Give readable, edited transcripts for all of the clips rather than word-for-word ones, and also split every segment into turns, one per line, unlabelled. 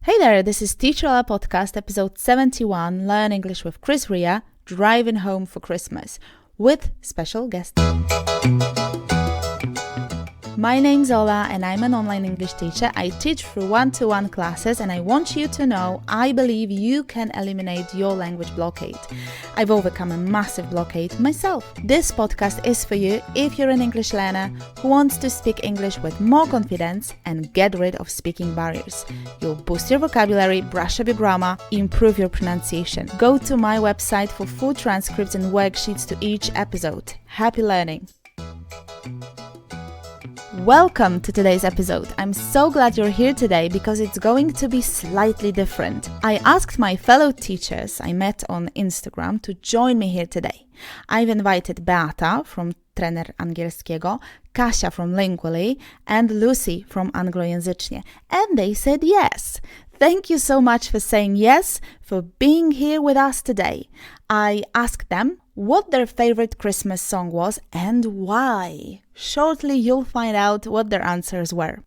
Hey there, this is Teacher Ola Podcast, episode 71, Learn English with Chris Ria, driving home for Christmas, with special guest. My name's Ola and I'm an online English teacher. I teach through one-to-one classes and I want you to know I believe you can eliminate your language blockade. I've overcome a massive blockade myself. This podcast is for you if you're an English learner who wants to speak English with more confidence and get rid of speaking barriers. You'll boost your vocabulary, brush up your grammar, improve your pronunciation. Go to my website for full transcripts and worksheets to each episode. Happy learning! Welcome to today's episode. I'm so glad you're here today because it's going to be slightly different. I asked my fellow teachers I met on Instagram to join me here today. I've invited Beata from Trener Angielskiego, Kasia from Lingually, and Lucy from Anglojęzycznie, and they said yes. Thank you so much for saying yes, for being here with us today. I asked them what their favorite Christmas song was and why. Shortly, you'll find out what their answers were.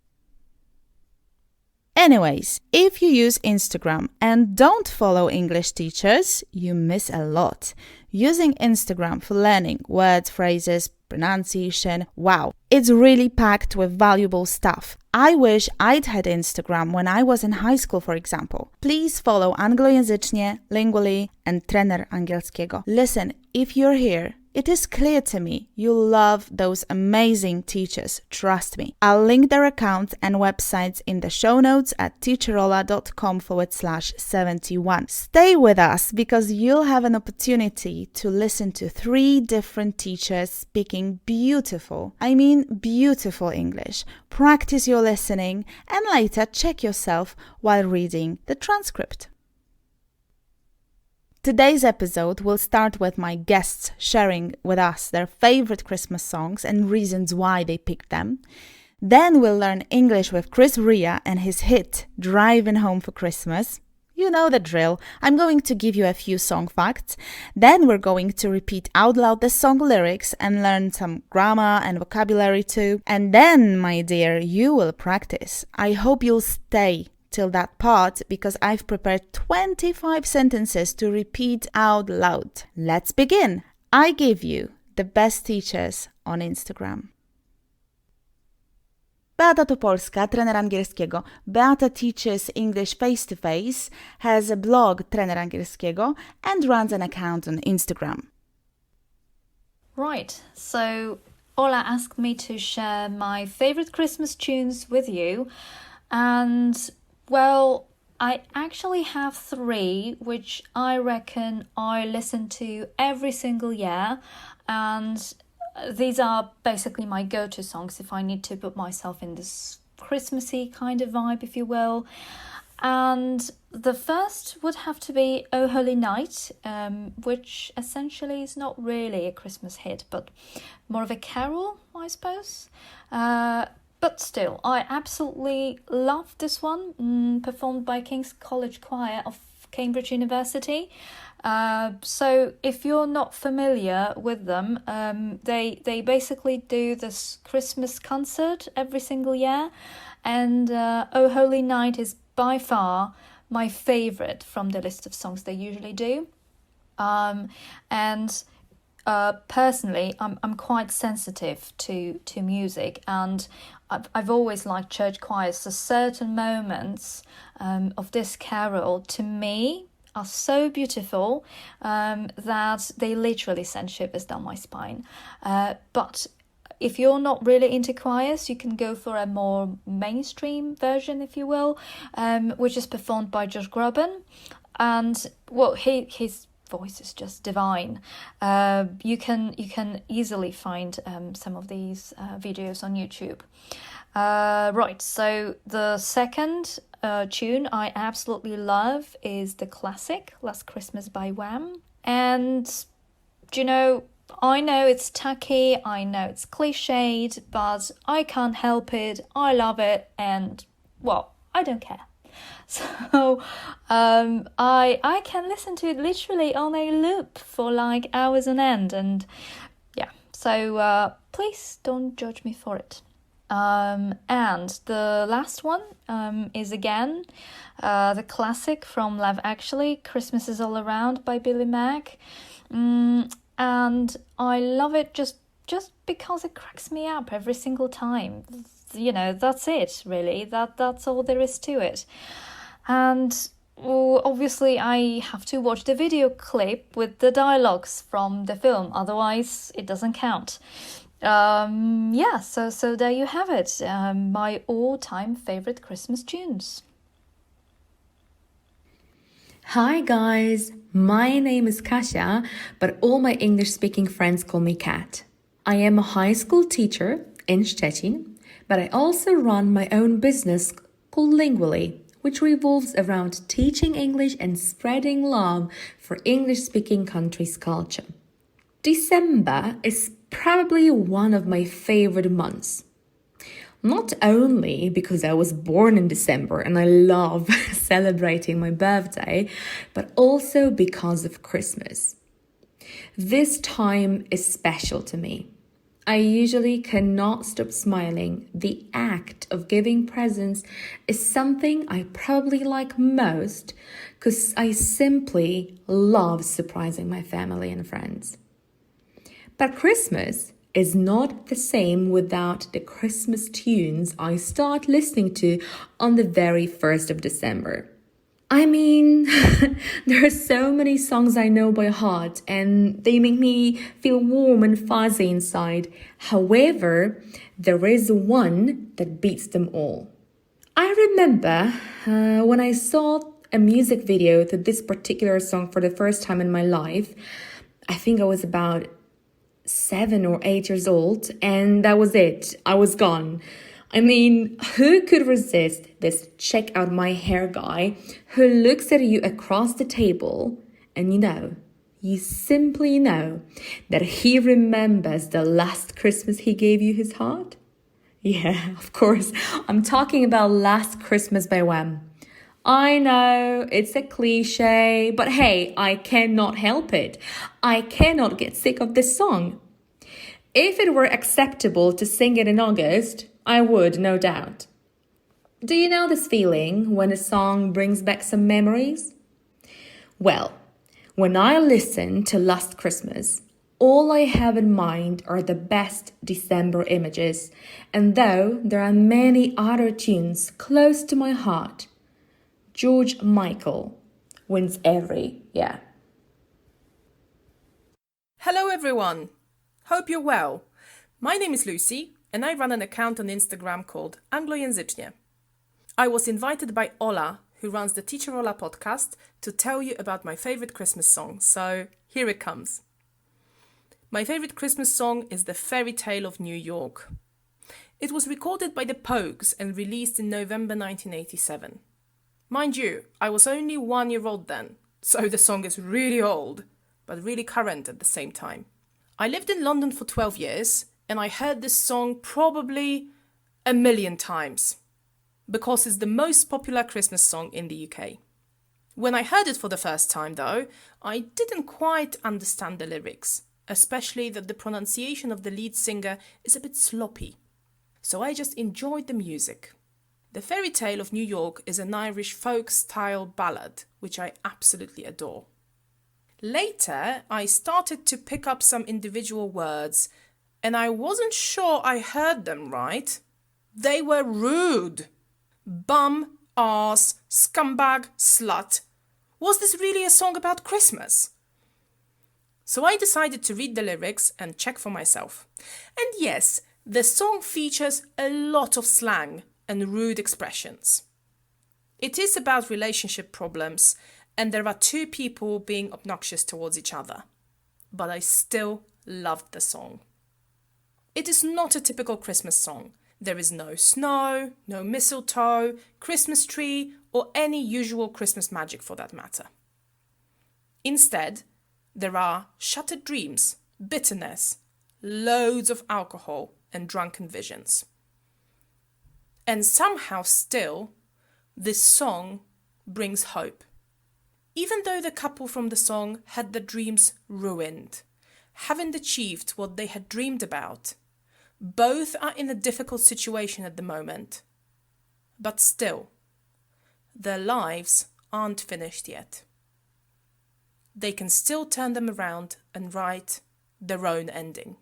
Anyways, if you use Instagram and don't follow English teachers, you miss a lot. Using Instagram for learning words, phrases, pronunciation, wow, it's really packed with valuable stuff. I wish I'd had Instagram when I was in high school, for example. Please follow Anglojęzycznie, Lingually, and Trener Angielskiego. Listen, if you're here, it is clear to me you love those amazing teachers, trust me. I'll link their accounts and websites in the show notes at teacherola.com/71. Stay with us because you'll have an opportunity to listen to 3 different teachers speaking beautiful English. Practice your listening and later check yourself while reading the transcript. Today's episode will start with my guests sharing with us their favorite Christmas songs and reasons why they picked them. Then we'll learn English with Chris Ria and his hit, Driving Home for Christmas. You know the drill. I'm going to give you a few song facts. Then we're going to repeat out loud the song lyrics and learn some grammar and vocabulary too. And then, my dear, you will practice. I hope you'll stay till that part because I've prepared 25 sentences to repeat out loud. Let's begin. I give you the best teachers on Instagram. Beata Topolska, trener angielskiego. Beata teaches English face-to-face, has a blog, Trener Angielskiego, and runs an account on Instagram.
Right, so Ola asked me to share my favorite Christmas tunes with you, and well, I actually have 3 which I reckon I listen to every single year, and these are basically my go-to songs if I need to put myself in this Christmassy kind of vibe, if you will. And the first would have to be Oh Holy Night, which essentially is not really a Christmas hit, but more of a carol, I suppose. But still, I absolutely love this one, performed by King's College Choir of Cambridge University. So if you're not familiar with them, they basically do this Christmas concert every single year. And Oh Holy Night is by far my favourite from the list of songs they usually do. Personally, I'm quite sensitive to music, and I've always liked church choirs. So certain moments of this carol, to me, are so beautiful that they literally send shivers down my spine. But if you're not really into choirs, you can go for a more mainstream version, if you will, which is performed by Josh Groban. And, well, his voice is just divine. You can easily find some of these videos on YouTube. Right, so the second tune I absolutely love is the classic Last Christmas by Wham. And, you know, I know it's tacky, I know it's cliched, but I can't help it. I love it, and, well, I don't care. So I can listen to it literally on a loop for like hours on end, and yeah, so please don't judge me for it. And the last one is again the classic from Love Actually, Christmas is All Around by Billy Mack. And I love it just because it cracks me up every single time. You know, that's it, really. That's all there is to it. And obviously I have to watch the video clip with the dialogues from the film, otherwise it doesn't count. So there you have it, my all-time favorite Christmas tunes.
Hi guys, my name is Kasia, but all my English-speaking friends call me Kat. I am a high school teacher in Szczecin, but I also run my own business called Lingually, which revolves around teaching English and spreading love for English-speaking countries' culture. December is probably one of my favorite months. Not only because I was born in December and I love celebrating my birthday, but also because of Christmas. This time is special to me. I usually cannot stop smiling. The act of giving presents is something I probably like most because I simply love surprising my family and friends. But Christmas is not the same without the Christmas tunes I start listening to on the very 1st of December. I mean, there are so many songs I know by heart and they make me feel warm and fuzzy inside. However, there is one that beats them all. I remember when I saw a music video to this particular song for the first time in my life. I think I was about 7 or 8 years old, and that was it. I was gone. I mean, who could resist this check out my hair guy who looks at you across the table and you simply know that he remembers the last Christmas he gave you his heart? Yeah, of course, I'm talking about Last Christmas by Wham. I know, it's a cliche, but hey, I cannot help it. I cannot get sick of this song. If it were acceptable to sing it in August, I would, no doubt. Do you know this feeling when a song brings back some memories? Well, when I listen to Last Christmas, all I have in mind are the best December images, and though there are many other tunes close to my heart, George Michael wins every year.
Hello everyone! Hope you're well. My name is Lucy and I run an account on Instagram called angielskiego. I was invited by Ola, who runs the Teacher Ola podcast, to tell you about my favorite Christmas song, so here it comes. My favorite Christmas song is The Fairy Tale of New York. It was recorded by the Pogues and released in November 1987. Mind you, I was only 1 year old then, so the song is really old, but really current at the same time. I lived in London for 12 years, and I heard this song probably 1 million times, because it's the most popular Christmas song in the UK. When I heard it for the first time, though, I didn't quite understand the lyrics, especially that the pronunciation of the lead singer is a bit sloppy. So I just enjoyed the music. The Fairy Tale of New York is an Irish folk-style ballad, which I absolutely adore. Later, I started to pick up some individual words, and I wasn't sure I heard them right. They were rude. Bum, arse, scumbag, slut. Was this really a song about Christmas? So I decided to read the lyrics and check for myself. And yes, the song features a lot of slang and rude expressions. It is about relationship problems, and there are two people being obnoxious towards each other. But I still loved the song. It is not a typical Christmas song. There is no snow, no mistletoe, Christmas tree, or any usual Christmas magic for that matter. Instead, there are shattered dreams, bitterness, loads of alcohol, and drunken visions. And somehow still, this song brings hope. Even though the couple from the song had their dreams ruined, haven't achieved what they had dreamed about, Both are in a difficult situation at the moment. But still, their lives aren't finished yet. They can still turn them around and write their own ending.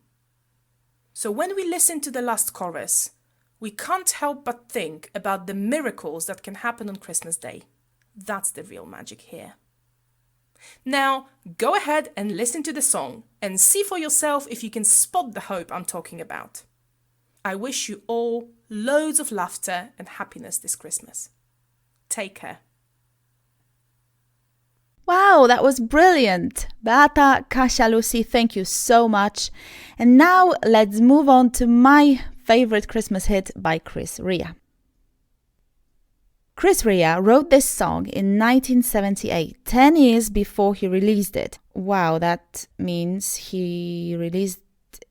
So when we listen to the last chorus, we can't help but think about the miracles that can happen on Christmas Day. That's the real magic here. Now, go ahead and listen to the song and see for yourself if you can spot the hope I'm talking about. I wish you all loads of laughter and happiness this Christmas. Take care.
Wow, that was brilliant. Beata, Kasia, Lucy, thank you so much. And now let's move on to my favorite Christmas hit by Chris Rea. Chris Rea wrote this song in 1978, 10 years before he released it. Wow, that means he released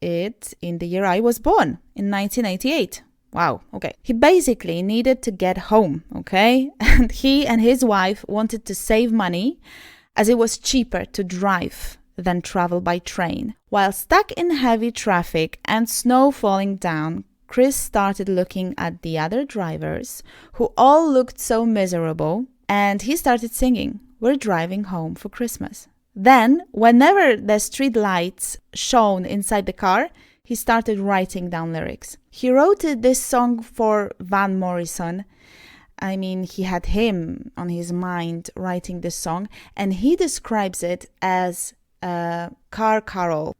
it in the year I was born, in 1988. Wow, okay. He basically needed to get home, okay? And he and his wife wanted to save money as it was cheaper to drive than travel by train. While stuck in heavy traffic and snow falling down, Chris started looking at the other drivers who all looked so miserable, and he started singing, "We're driving home for Christmas." Then, whenever the street lights shone inside the car, he started writing down lyrics. He wrote this song for Van Morrison. I mean, he had him on his mind writing this song, and he describes it as a car carol.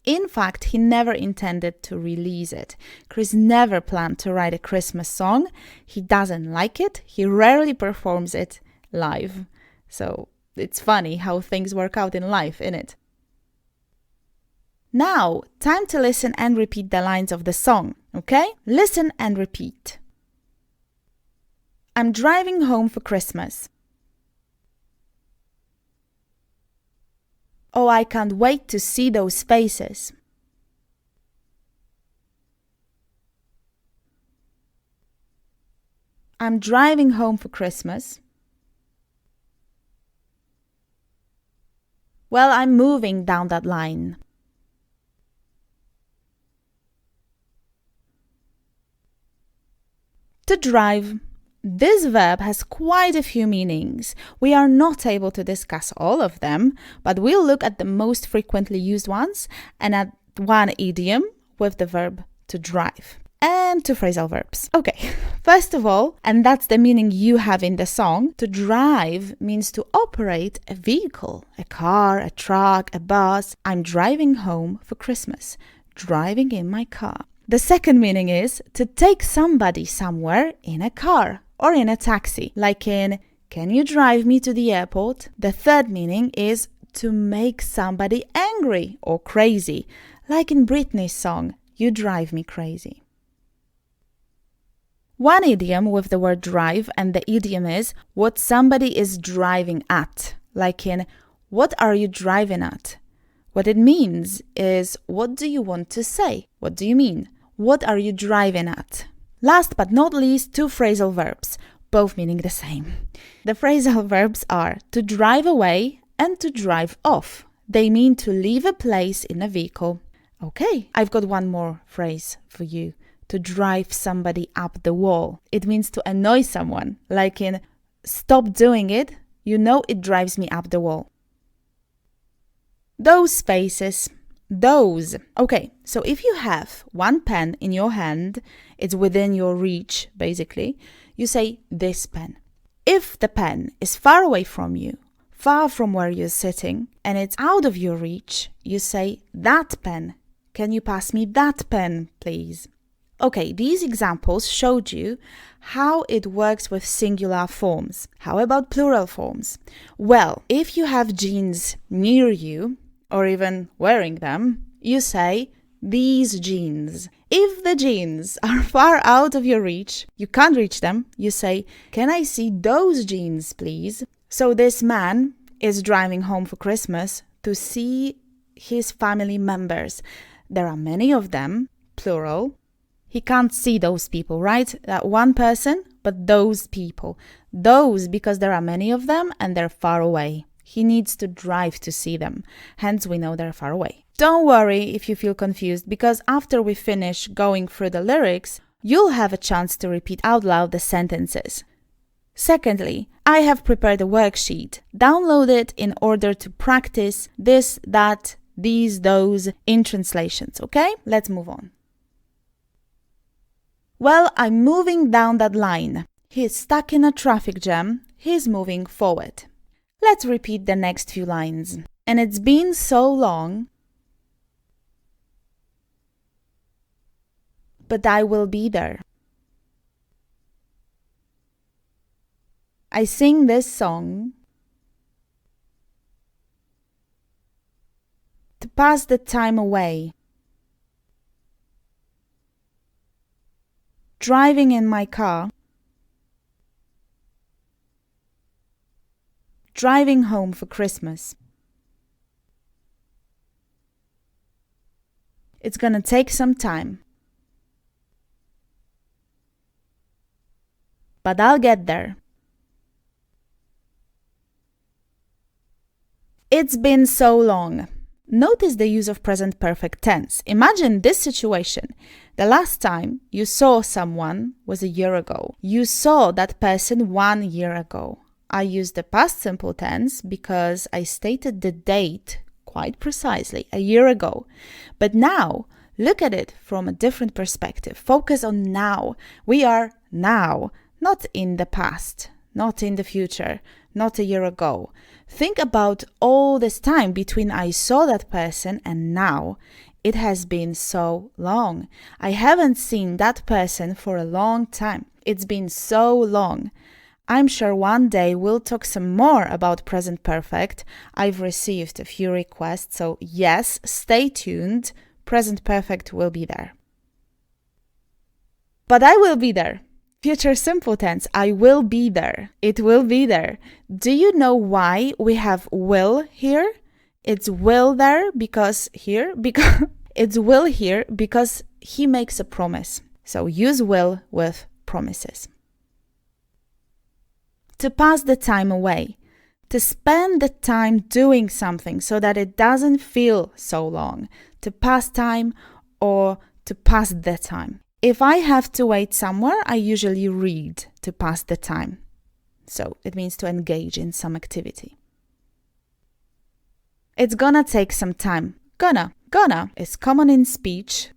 In fact, he never intended to release it. Chris never planned to write a Christmas song. He doesn't like it. He rarely performs it live. So it's funny how things work out in life, innit? Now, time to listen and repeat the lines of the song, okay? Listen and repeat. I'm driving home for Christmas. Oh, I can't wait to see those faces. I'm driving home for Christmas. Well, I'm moving down that line. To drive. This verb has quite a few meanings. We are not able to discuss all of them, but we'll look at the most frequently used ones and at one idiom with the verb to drive. And two phrasal verbs. Okay, first of all, and that's the meaning you have in the song, to drive means to operate a vehicle, a car, a truck, a bus. I'm driving home for Christmas, driving in my car. The second meaning is to take somebody somewhere in a car or in a taxi, like in, can you drive me to the airport? The third meaning is to make somebody angry or crazy, like in Britney's song, You Drive Me Crazy. One idiom with the word drive, and the idiom is what somebody is driving at, like in, what are you driving at? What it means is, what do you want to say? What do you mean? What are you driving at? Last but not least, two phrasal verbs, both meaning the same. The phrasal verbs are to drive away and to drive off. They mean to leave a place in a vehicle. Okay, I've got one more phrase for you. To drive somebody up the wall. It means to annoy someone, like in, stop doing it, you know it drives me up the wall. Those spaces. Those. Okay, so if you have one pen in your hand, it's within your reach, basically, you say this pen. If the pen is far away from you, far from where you're sitting, and it's out of your reach, you say that pen. Can you pass me that pen, please? Okay, these examples showed you how it works with singular forms. How about plural forms? Well, if you have jeans near you, or even wearing them, you say these jeans. If the jeans are far out of your reach, you can't reach them, you say, can I see those jeans, please? So this man is driving home for Christmas to see his family members. There are many of them, plural. He can't see those people, right? That one person, but those people. Those because there are many of them and they're far away. He needs to drive to see them. Hence, we know they're far away. Don't worry if you feel confused, because after we finish going through the lyrics, you'll have a chance to repeat out loud the sentences. Secondly, I have prepared a worksheet. Download it in order to practice this, that, these, those in translations, okay? Let's move on. Well, I'm moving down that line. He is stuck in a traffic jam. He's moving forward. Let's repeat the next few lines. And it's been so long, but I will be there. I sing this song to pass the time away. Driving in my car, driving home for Christmas. It's gonna take some time, but I'll get there. It's been so long. Notice the use of present perfect tense. Imagine this situation. The last time you saw someone was a year ago. You saw that person 1 year ago. I used the past simple tense because I stated the date quite precisely, a year ago. But now, look at it from a different perspective. Focus on now. We are now, not in the past, not in the future, not a year ago. Think about all this time between I saw that person and now. It has been so long. I haven't seen that person for a long time. It's been so long. I'm sure one day we'll talk some more about present perfect. I've received a few requests, so yes, stay tuned. Present perfect will be there. But I will be there. Future simple tense, I will be there. It will be there. Do you know why we have will here? It's will there because it's will here because he makes a promise. So use will with promises. To pass the time away. To spend the time doing something so that it doesn't feel so long. To pass time or to pass the time. If I have to wait somewhere, I usually read to pass the time. So it means to engage in some activity. It's gonna take some time. Gonna is common in speech,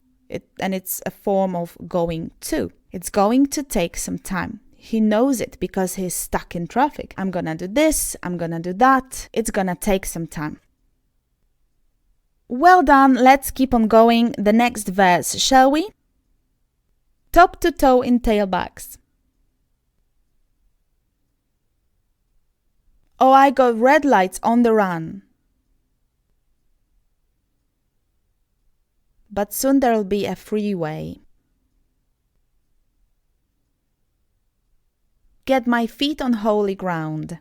and it's a form of going to. It's going to take some time. He knows it because he's stuck in traffic. I'm gonna do this, I'm gonna do that. It's gonna take some time. Well done, let's keep on going. The next verse, shall we? Top to toe in tailbacks. Oh, I got red lights on the run. But soon there'll be a freeway. Get my feet on holy ground.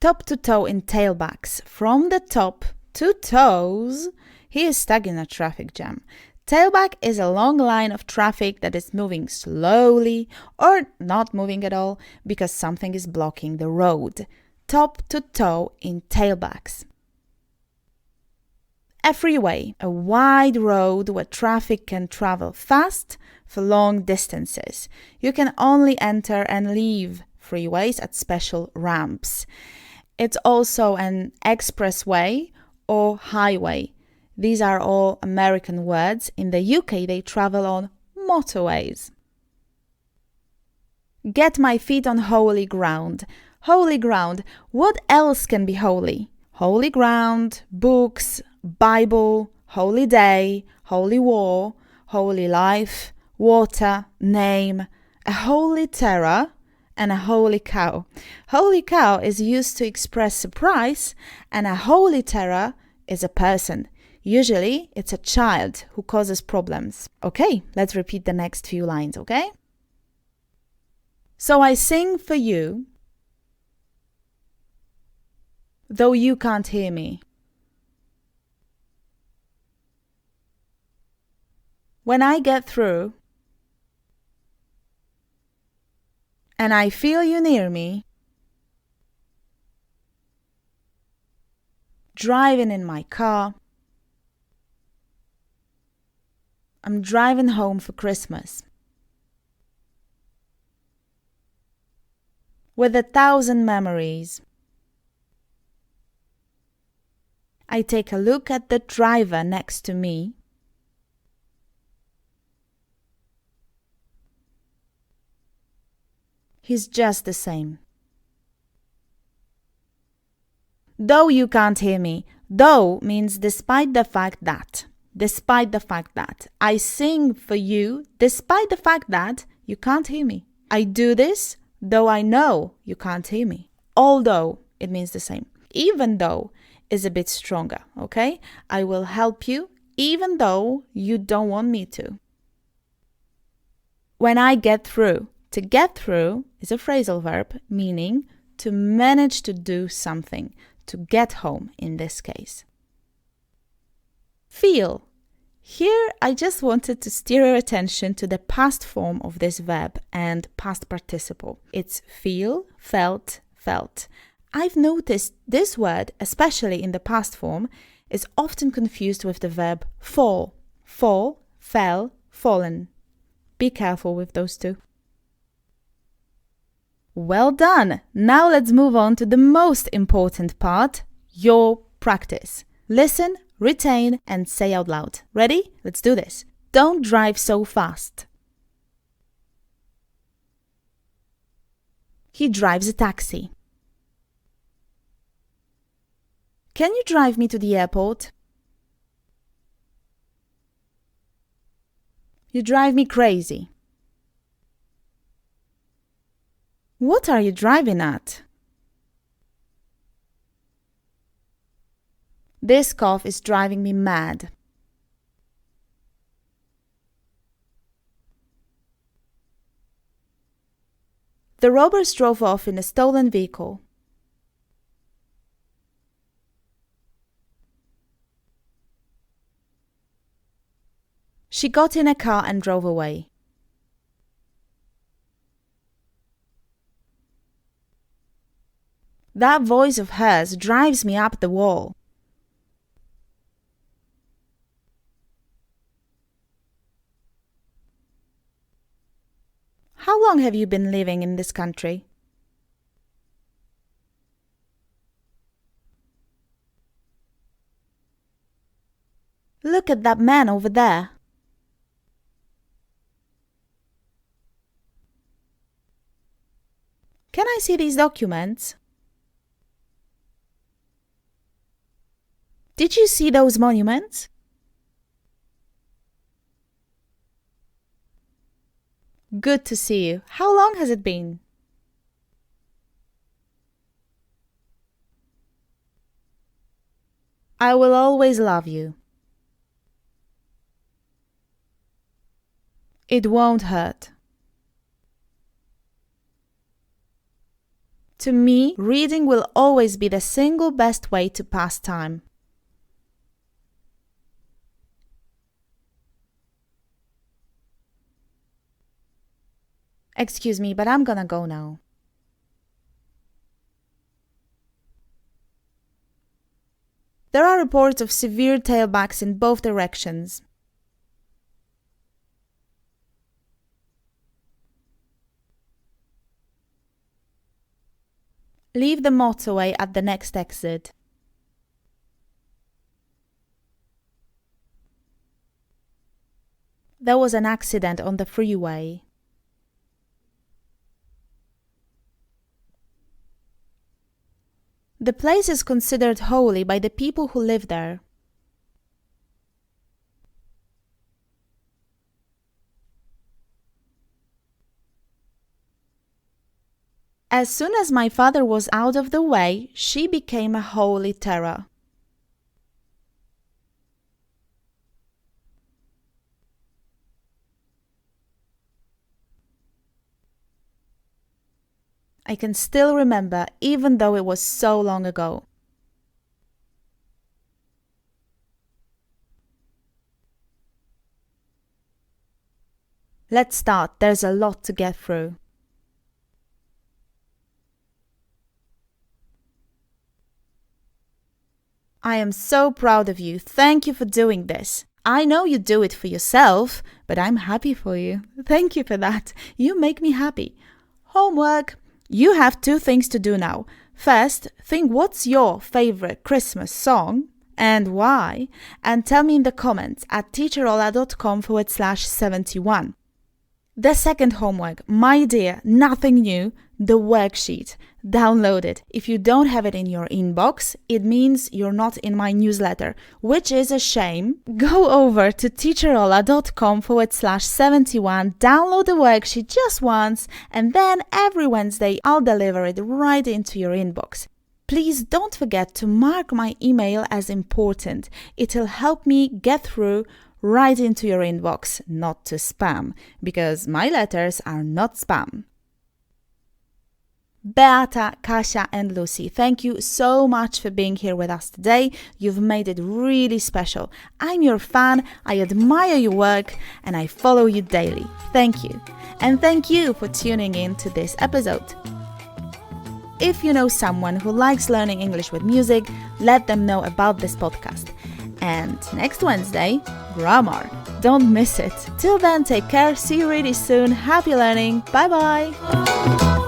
Top to toe in tailbacks. From the top to toes, he is stuck in a traffic jam. Tailback is a long line of traffic that is moving slowly or not moving at all because something is blocking the road. Top to toe in tailbacks. A freeway, a wide road where traffic can travel fast for long distances. You can only enter and leave freeways at special ramps. It's also an expressway or highway. These are all American words. In the UK, they travel on motorways. Get my feet on holy ground. Holy ground. What else can be holy? Holy ground, books, Bible, holy day, holy war, holy life, water, name, a holy terror, and a holy cow. Holy cow is used to express surprise, and a holy terror is a person. Usually, it's a child who causes problems. Okay, let's repeat the next few lines, okay? So I sing for you, though you can't hear me. When I get through, and I feel you near me, driving in my car. I'm driving home for Christmas. With 1,000 memories. I take a look at the driver next to me. He's just the same. Though you can't hear me. Though means despite the fact that. Despite the fact that. I sing for you despite the fact that you can't hear me. I do this though I know you can't hear me. Although, it means the same. Even though is a bit stronger, okay? I will help you even though you don't want me to. When I get through. To get through is a phrasal verb meaning to manage to do something, to get home in this case. Feel. Here I just wanted to steer your attention to the past form of this verb and past participle. It's feel, felt, felt. I've noticed this word, especially in the past form, is often confused with the verb fall. Fall, fell, fallen. Be careful with those two. Well done! Now let's move on to the most important part, your practice. Listen, retain, and say out loud. Ready? Let's do this. Don't drive so fast. He drives a taxi. Can you drive me to the airport? You drive me crazy. What are you driving at? This cough is driving me mad. The robbers drove off in a stolen vehicle. She got in a car and drove away. That voice of hers drives me up the wall. How long have you been living in this country? Look at that man over there. Can I see these documents? Did you see those monuments? Good to see you. How long has it been? I will always love you. It won't hurt. To me, reading will always be the single best way to pass time. Excuse me, but I'm gonna go now. There are reports of severe tailbacks in both directions. Leave the motorway at the next exit. There was an accident on the freeway. The place is considered holy by the people who live there. As soon as my father was out of the way, she became a holy terror. I can still remember, even though it was so long ago. Let's start. There's a lot to get through. I am so proud of you. Thank you for doing this. I know you do it for yourself, but I'm happy for you. Thank you for that. You make me happy. Homework. You have 2 things to do now. First, think what's your favorite Christmas song and why, and tell me in the comments at teacherola.com/71. The second homework, my dear, nothing new, the worksheet. Download it. If you don't have it in your inbox, it means you're not in my newsletter, which is a shame. Go over to teacherola.com/71, download the worksheet just once, and then every Wednesday I'll deliver it right into your inbox. Please don't forget to mark my email as important. It'll help me get through right into your inbox, not to spam, because my letters are not spam. Beata, Kasia and Lucy, thank you so much for being here with us today. You've made it really special. I'm your fan, I admire your work, and I follow you daily. Thank you. And thank you for tuning in to this episode. If you know someone who likes learning English with music, let them know about this podcast. And next Wednesday, grammar. Don't miss it. Till then, take care. See you really soon. Happy learning. Bye bye.